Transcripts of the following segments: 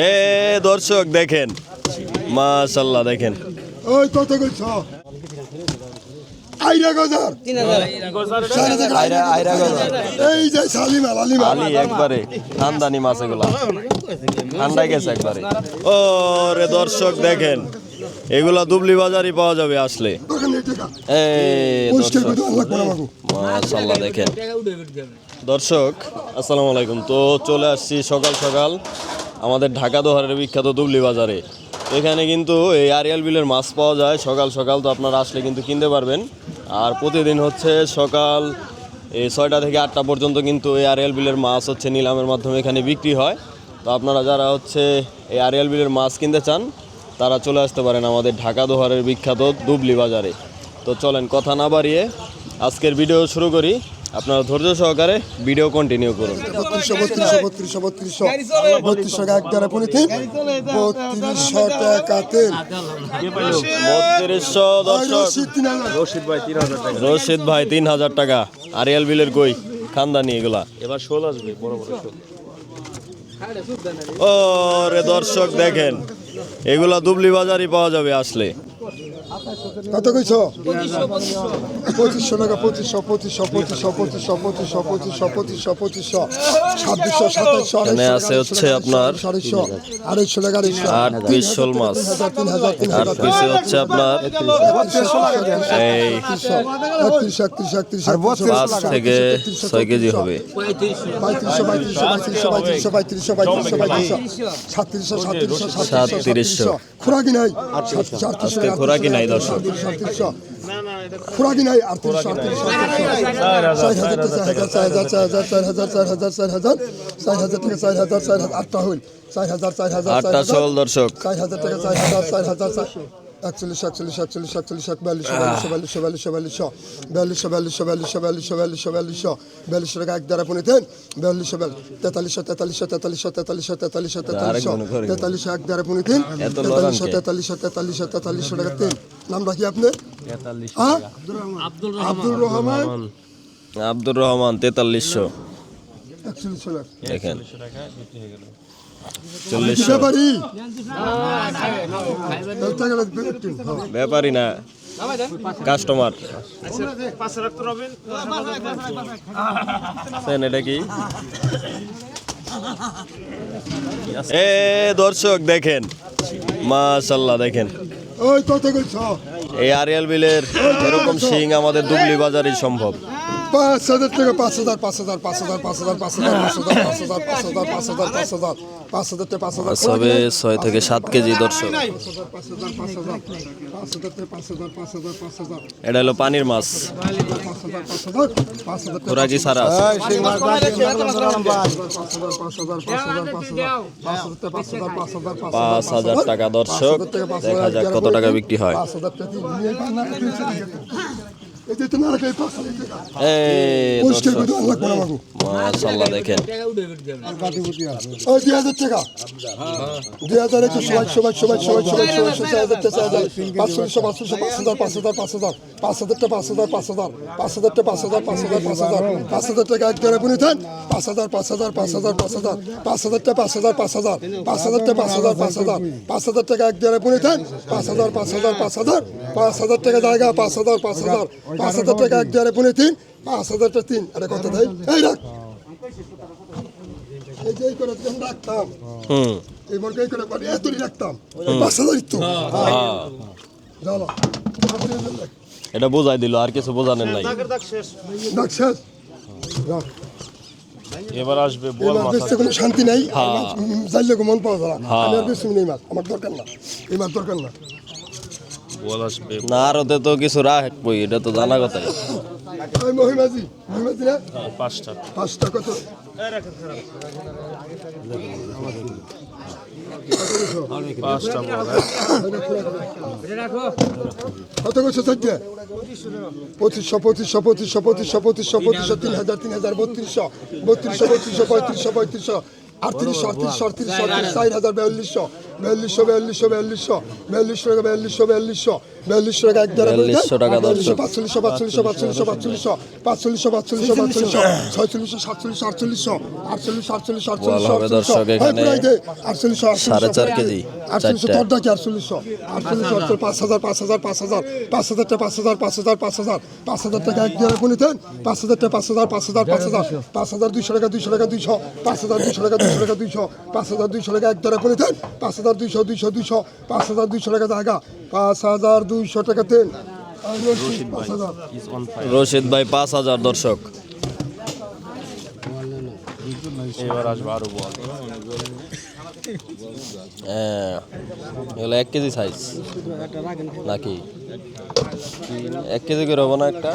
এ দর্শক দেখেন, মাশাআল্লাহ দেখেন। ওই কত কইছ? আইরা গজার 3000 আইরা গজার এই যে সালিমা লালিমা আলি একবারে খানদানি মাছ এগুলা ঠান্ডায় গেছে একবারে। ও রে দর্শক দেখেন, এগুলা দুবলি বাজারই পাওয়া যাবে আসলে। এই পরিষ্কার দর্শক করে আল্লাহ কোন আমাগো মাশাআল্লাহ দেখেন। দর্শক আসসালামু আলাইকুম। তো চলে আসছি সকাল সকাল আমাদের ঢাকা দোহারের বিখ্যাত দুবলি বাজারে। এখানে কিন্তু এই আরিয়াল বিলের মাছ পাওয়া যায় সকাল সকাল, তো আপনারা আসলে কিন্তু কিনতে পারবেন। আর প্রতিদিন হচ্ছে সকাল এই 6টা থেকে 8টা পর্যন্ত কিন্তু এই আরিয়াল বিলের মাছ হচ্ছে নিলামের মাধ্যমে এখানে বিক্রি হয়। তো আপনারা যারা হচ্ছে এই আরিয়াল বিলের মাছ কিনতে চান তারা চলে আসতে পারেন আমাদের ঢাকা দোহারের বিখ্যাত দুবলি বাজারে। তো চলেন কথা না বাড়িয়ে আজকের ভিডিও শুরু করি। আপনারা ধৈর্য সহকারে ভিডিও কন্টিনিউ করুন। 3200 টাকা এক দ্বারা পনি তিন 3200 টাকা তেল 3200 দর্শক। রশিদ ভাই 3000 টাকা আরিয়াল বিলের কই খানদানি এগুলা। এবার শোল আসবে বড় বড় শোল। ও রে দর্শক দেখেন, এগুলা দুবলি বাজারই পাওয়া যাবে আসলে। কত কইছ? 2500 টাকা 2500 এখানে আছে হচ্ছে আপনার 250 টাকা 8 পিস শোল মাছ, 8 পিসে হচ্ছে আপনার এই 5 থেকে 6 কেজি হবে। 3700 খোরাকি নাই আজকে খোরাকি নাই দর্শক। খোরাকি নাই 8টা শোল দর্শক। 4000 টাকা 41 টাকা এক দ্বারা পনি তেন 4300 এক দ্বারা পনি তিন 4300 টাকা তেল। নাম রাখি আপনার আব্দুর রহমান 4300 41 দেখেন 4000 ব্যাপারই না কাস্টমার। এটা কি এ দর্শক দেখেন, মাশাআল্লাহ দেখেন। ওই কত কইছ? এই আরিয়াল বিলের এরকম শিং আমাদের দুবলি বাজারই সম্ভব। 5000 টাকা 5000 সবে 6 থেকে 7 কেজি দর্শক। এটা হলো পানির মাছ, খোরাকি ছাড়া আছে। 5000 টাকা দর্শক, দেখা যাক কত টাকা বিক্রি হয়। মাশাআল্লাহ দেখেন। 2000 টাকা 2000 সবাই 5000 টাকা এক দ্বারা পনি দেন 5000 টাকা এক দ্বারা পনি দেন 5000 টাকা জায়গা 5000 টাকা এক দ্বারা পনি তিন 5000 টাকা তিন। আরে কত দেয় এই রাখ এই যে করে রাখতাম এই মনকে করে এতই রাখতাম 5000 তো জানো এটা বোঝাই দিল, আর কিছু বোঝানোর নাই। ডাক শেষ রাখ। এবার আসবে এই মাছ বেচতে কোনো শান্তি নাই, যাইলে মন পাওয়া যায় না। আমি আর বেশি নেই মাছ, আমার দরকার না, এই মাছ দরকার না। না আর ওতে তো কিছু রাখবই, এটা তো জানা কথা। ওই মহিমাজি না 5টা কত? কত করছো চারটে? 2500 3000 3200 38 4000 4200 4200 4200 4200 4200 টাকা এক দ্বারা 4200 টাকা দর্শক। 4500 4500 4500 4500 4500 46 47 48 বল হবে দর্শক এখানে 4.5 কেজি 48 তোর দাকে 48 5000 5000 5000 5000 টাকা 5000 5000 5000 5000 টাকা এক দ্বারা গুনিতেন 5000 টাকা 5000 5000 5000 5200 টাকা 200 টাকা 200 5200 টাকা 200 টাকা 200 5200 টাকা এক দ্বারা গুনিতেন 5200 200 200 5200 টাকা জায়গা 5200 টাকা তেল রশিদ ভাই 5000 দর্শক। হ্যাঁ এগুলো 1 কেজি সাইজ নাকি 1 কেজি করে হবো না একটা?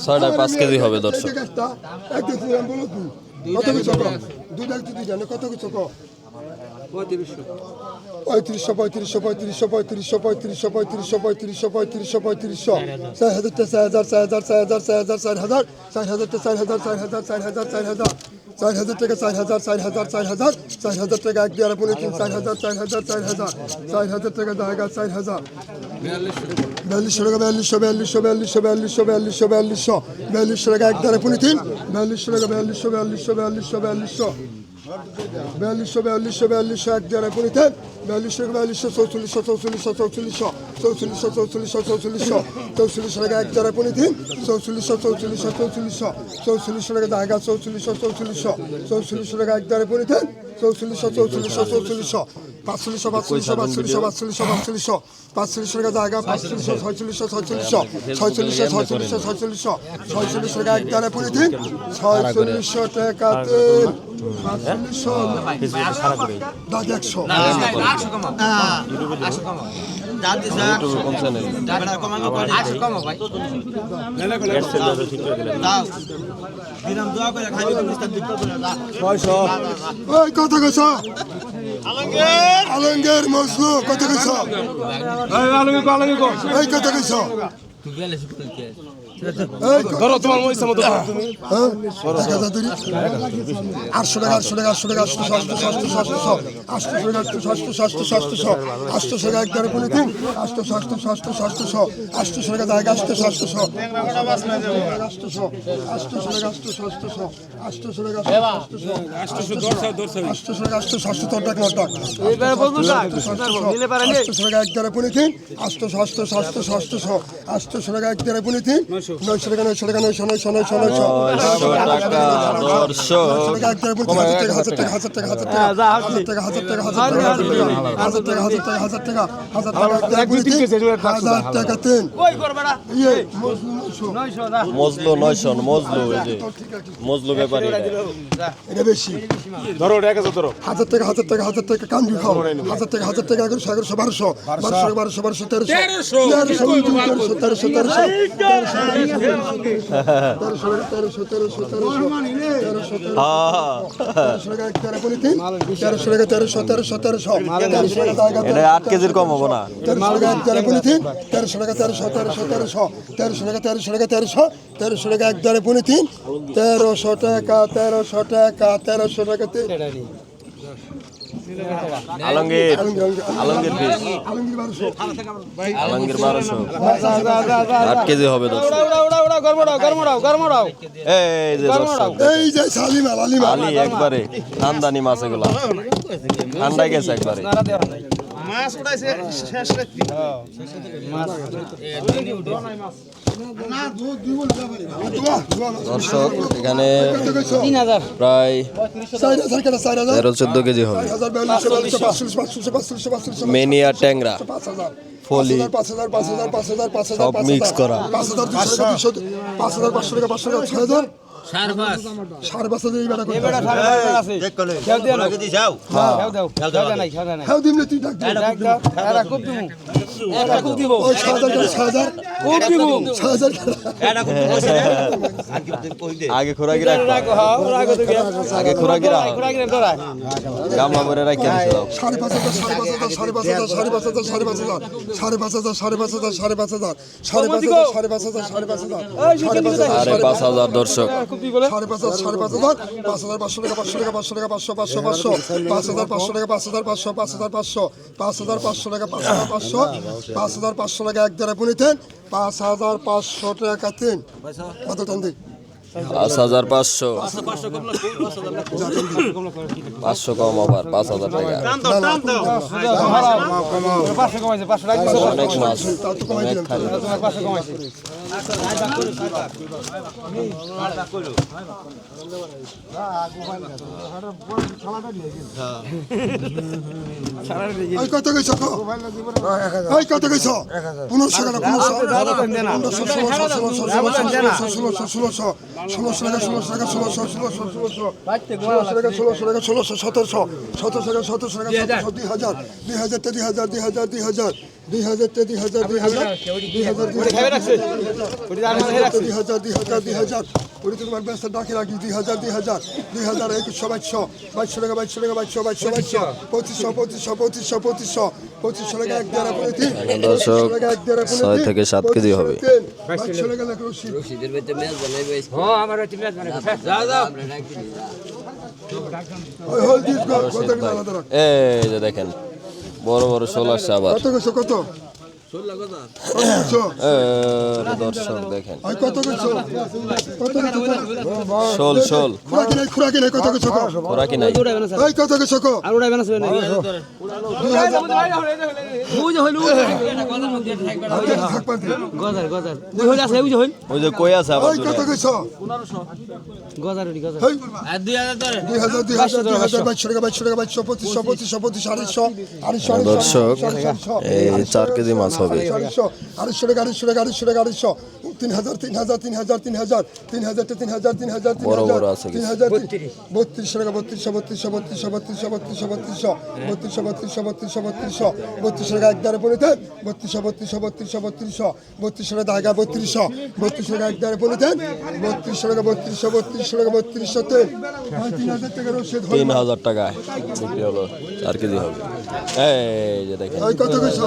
ছয়টা 5 কেজি হবে দর্শক। কত কিছু দুধ এক দিদি জানে কত কিছু কো 3500 3500 3500 3500 3500 3500 3500 3500 4000 টাকা 4000 টাকা এক দিয়ে বলে 4000 4000 টাকা জায়গা 4000 4200 টাকা 4200 টাকা এক দ্বারা পুনে 4200 টাকা 4200 এক দ্বারা পুনে 4200 44 টাকা এক দ্বারা পুনে 44 টাকা জায়গা 44 টাকা এক দ্বারা পুনে 44 45 টাকা জায়গা 46 টাকা এক দ্বারা পুনে 46 টাকা 100 কত গেছ আলঙ্গের মজলু কত গেছ এই কত গেছ ধরো তোমার মহিষা মতো তুমি 800 টাকা 800 টাকা 800 টাকা 800 টাকা এক দ্বারা পুনে 800 টাকা জায়গা 800 900 টাকা 900 টাকা 900 টাকা দর্শক। মজলু 900 মজলু এই যে মজলু ব্যাপারী এটা বেশি ধরো 1000 ধরো 1000 টাকা কান্দি খাও 1000 টাকা 1100 1200 এটা 8 কেজির কম হবো না। 1300 টাকা এক দ্বারা পুনে 1300 টাকা 1300 টাকা আলমগীর পিস আলমগীর 1200 8 কেজি হবে দর্শক। এই যে দর্শক এই যে সালিমা আলি একবারে খানদানি মাছ এগুলা ঠান্ডায় গেছে একবারে মাছ উঠাইছে শেষ রাত্রি দর্শক এখানে প্রায় 13-14 কেজি হবে মেনিয়া ট্যাংরা ফলি সব মিক্স করা 5,500 টাকা 6,000 5,500 এই বেটা করে হ্যাঁ দিমলে তুই ওই 6,000 আগে খোরাকি রাখো আগে খোরাকি রাখো গামলা ভরে রাখিয়ে দিছে দাও 5,500 দর্শক সাড়ে 5,000 সাড়ে 5,000 5,500 টাকা 500 টাকা 500 টাকা 500 500 500 5,500 টাকা 5,500 5,500 5,500 টাকা 5,500 5,500 টাকা এক দ্বারা গুণিতেন 5,500 টাকা 3 কত টান দিই 5,500 500 কম আবার 5,000 টাকা অনেক মাছ অনেক খালি এই কত কইছো তো এই কত কইছো 1500 টাকা 6 থেকে 7 কেজি হবে এই যে দেখেন বড় বড় শোল আসছে আবার কত কইছো কত দর্শক দেখেন কত কইছো কত শোল শোল খুরাকি নাই কত কইছো ওরা কি নাই এই কত কইছো কো আর উড়াইবে না ওই যে কই আছে আবার এই কত কইছো 1500 দর্শক এই 4 কেজি মাছ হবে 3,000 বড় বড় আছে কিছু। 32 টাকা 32 টাকা এক দ্বারা পড়ে দেন 32 টাকা দাগা 32 টাকা এক দ্বারা পড়ে দেন 32 টাকা 3,000 টাকা রসিদ 3,000 টাকা বিক্রি হলো 4 কেজি হবে এই যে দেখেন কত কইছো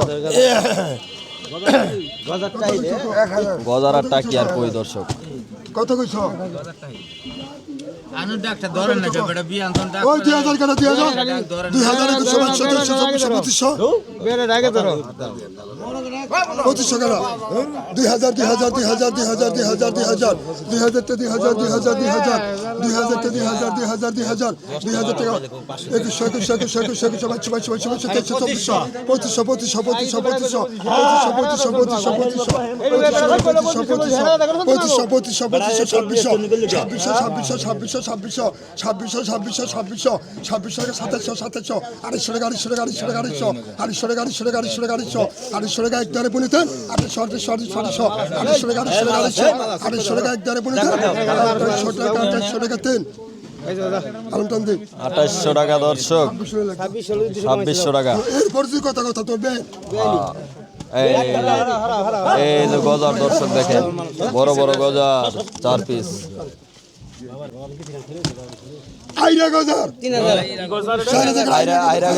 গজার আর টাকি আর কই দর্শক কত কইছো আনু ডাক্তার ধরেন না বেটা বিয়ান তন ওই 2000 টাকা 2000 বেরে রাগে ধরো 2500 টাকা 2000 টাকা 2800 টাকা দর্শক 2600 টাকা এরপর তুই কথা তোর বে এই যে গজার দর্শক দেখেন বড় বড় গজার 4 পিস আইরা গজার 3000 আইরা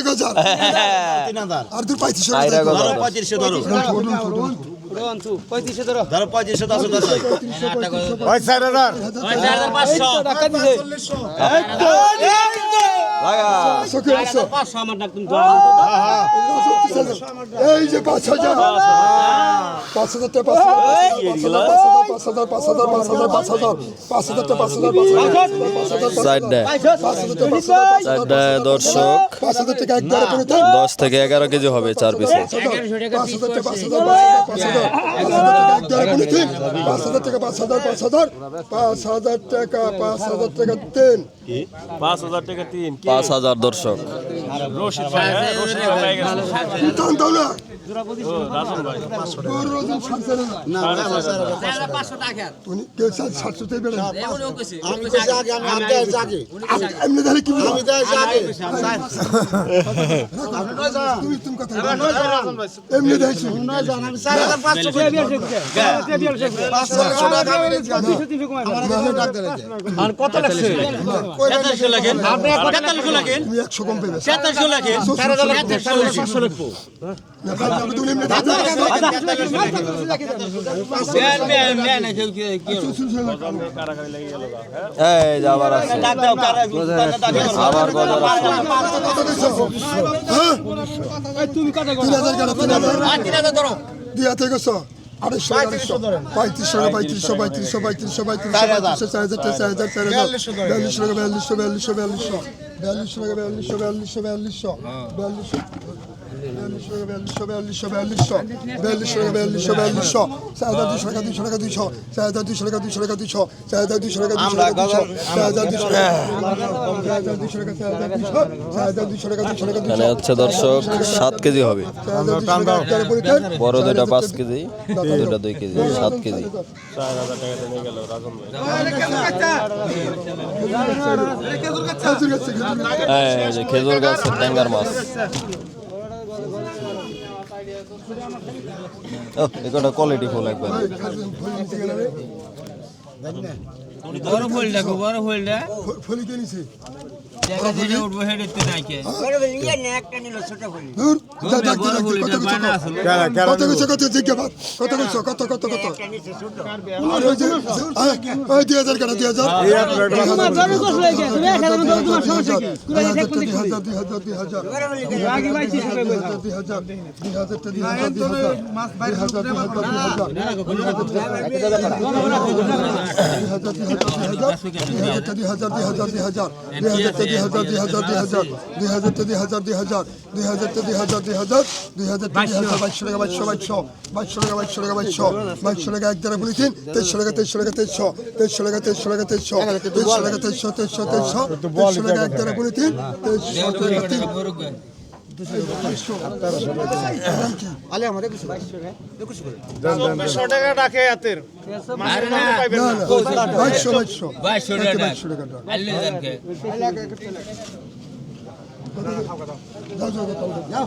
গজার 3000 আর তুই 3500 আইরা গজার 3500 ধরো ধরো 3500 লাগা এই যে 5000 টাকা 4 দর্শক 10 থেকে 11 কেজি হবে 4 পিসে 5,000 টাকা 5,000 দর্শক কত লাগছে 4300 লাগেন আপনি 4300 লাগেন 100 কম পেবে 4300 লাগেন 4500 লাগবো এই যে আবার আছে আবার গজর আছে। দিয়া থেকে 2,500 3500 এখানে হচ্ছে দর্শক 7 কেজি হবে, বড় দুইটা 5 কেজি, দুইটা 2 কেজি, 7 কেজি। এই যে খেজুর গাছের ট্যাঙ্গার মাছ। এটা কোয়ালিটি ফুল একবার। বড় ফুলটা গো, বড় ফুলটা ফলি কে নিছে জায়গা থেকে উঠবো হেডেতে নাকি বড় ফুলটা বানা আসলো কত কিছু কত জিজ্ঞাসা কত কিছু কত কত কত আর ওই যে 2000 কাটা 2000 তোমার জন্য কষ্ট লাগে তুমি 1000 তোমার সমস্যা কি পুরো এক কোন দিকে 2000 আগে ভাই 600 টাকা কইছো 2000 মাছ বাইরে ঘুরে মাছ টাকা রাখে হাতের 2200 টাকা আল্লে জানকে যাও